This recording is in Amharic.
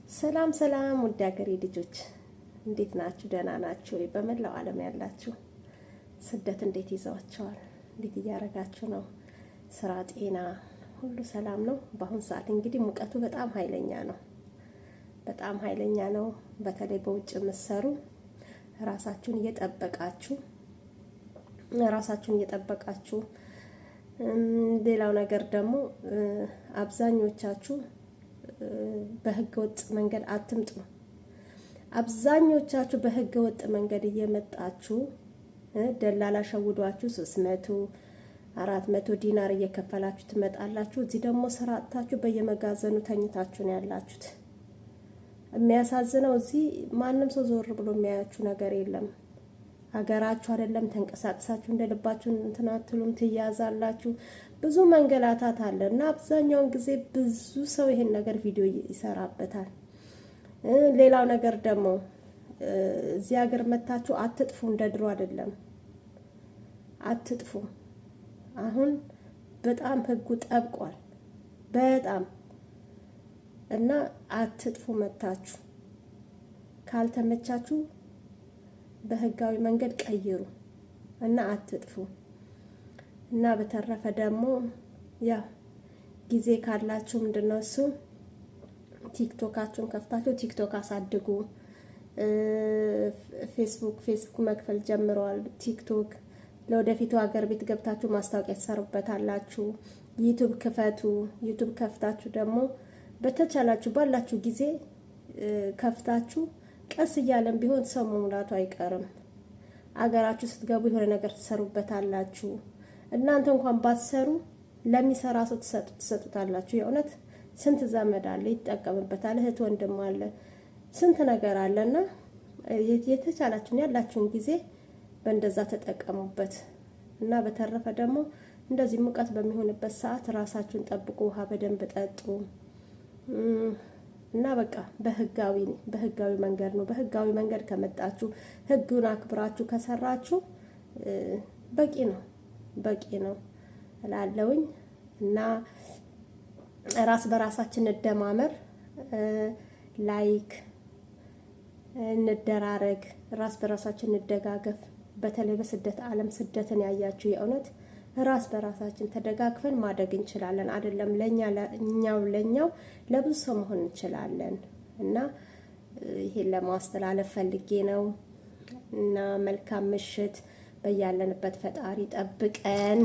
ሰላም ሰላም ውድ ሀገሬ ልጆች እንዴት ናችሁ? ደህና ናችሁ ወይ? በመላው ዓለም ያላችሁ ስደት እንዴት ይዘዋችኋል? እንዴት እያደረጋችሁ ነው? ስራ፣ ጤና ሁሉ ሰላም ነው? በአሁን ሰዓት እንግዲህ ሙቀቱ በጣም ኃይለኛ ነው። በጣም ኃይለኛ ነው። በተለይ በውጭ የምትሰሩ ራሳችሁን እየጠበቃችሁ ሌላው ነገር ደግሞ አብዛኞቻችሁ በህገ ወጥ መንገድ አትምጡ። አብዛኞቻችሁ በህገ ወጥ መንገድ እየመጣችሁ ደላላ ሸውዷችሁ 300 400 ዲናር እየከፈላችሁ ትመጣላችሁ። እዚህ ደግሞ ስራ አጥታችሁ በየመጋዘኑ ተኝታችሁ ነው ያላችሁት። የሚያሳዝነው እዚህ ማንም ሰው ዞር ብሎ የሚያያችሁ ነገር የለም። ሀገራችሁ አይደለም ተንቀሳቅሳችሁ እንደልባችሁ እንትን አትሉም፣ ትያዛላችሁ። ብዙ መንገላታት አለ እና አብዛኛውን ጊዜ ብዙ ሰው ይሄን ነገር ቪዲዮ ይሰራበታል። ሌላው ነገር ደግሞ እዚህ ሀገር መታችሁ አትጥፉ፣ እንደ ድሮ አይደለም። አትጥፉ። አሁን በጣም ህጉ ጠብቋል በጣም እና አትጥፉ። መታችሁ ካልተመቻችሁ በህጋዊ መንገድ ቀይሩ እና አትጥፉ። እና በተረፈ ደግሞ ያ ጊዜ ካላችሁ ምንድነው እሱ ቲክቶካችሁን ከፍታችሁ ቲክቶክ አሳድጉ። ፌስቡክ መክፈል ጀምረዋል። ቲክቶክ ለወደፊቱ ሀገር ቤት ገብታችሁ ማስታወቂያ ተሰሩበታላችሁ። ዩቲዩብ ክፈቱ። ዩቲዩብ ከፍታችሁ ደግሞ በተቻላችሁ ባላችሁ ጊዜ ከፍታችሁ ቀስ እያለም ቢሆን ሰው መሙላቱ አይቀርም። አገራችሁ ስትገቡ የሆነ ነገር ትሰሩበታላችሁ። እናንተ እንኳን ባትሰሩ ለሚሰራ ሰው ትሰጡታላችሁ። የእውነት ስንት ዘመድ አለ ይጠቀምበታል፣ እህት ወንድም አለ፣ ስንት ነገር አለና የተቻላችሁን ያላችሁን ጊዜ በእንደዛ ተጠቀሙበት። እና በተረፈ ደግሞ እንደዚህ ሙቀት በሚሆንበት ሰዓት ራሳችሁን ጠብቁ፣ ውሃ በደንብ ጠጡ። እና በቃ በህጋዊ መንገድ ነው። በህጋዊ መንገድ ከመጣችሁ ህጉን አክብራችሁ ከሰራችሁ በቂ ነው እላለሁኝ። እና ራስ በራሳችን እንደማመር፣ ላይክ እንደራረግ፣ ራስ በራሳችን እንደጋገፍ። በተለይ በስደት ዓለም ስደትን ያያችሁ የእውነት ራስ በራሳችን ተደጋግፈን ማደግ እንችላለን። አይደለም ለኛው ለብዙ ሰው መሆን እንችላለን። እና ይሄን ለማስተላለፍ ፈልጌ ነው። እና መልካም ምሽት። በያለንበት ፈጣሪ ጠብቀን።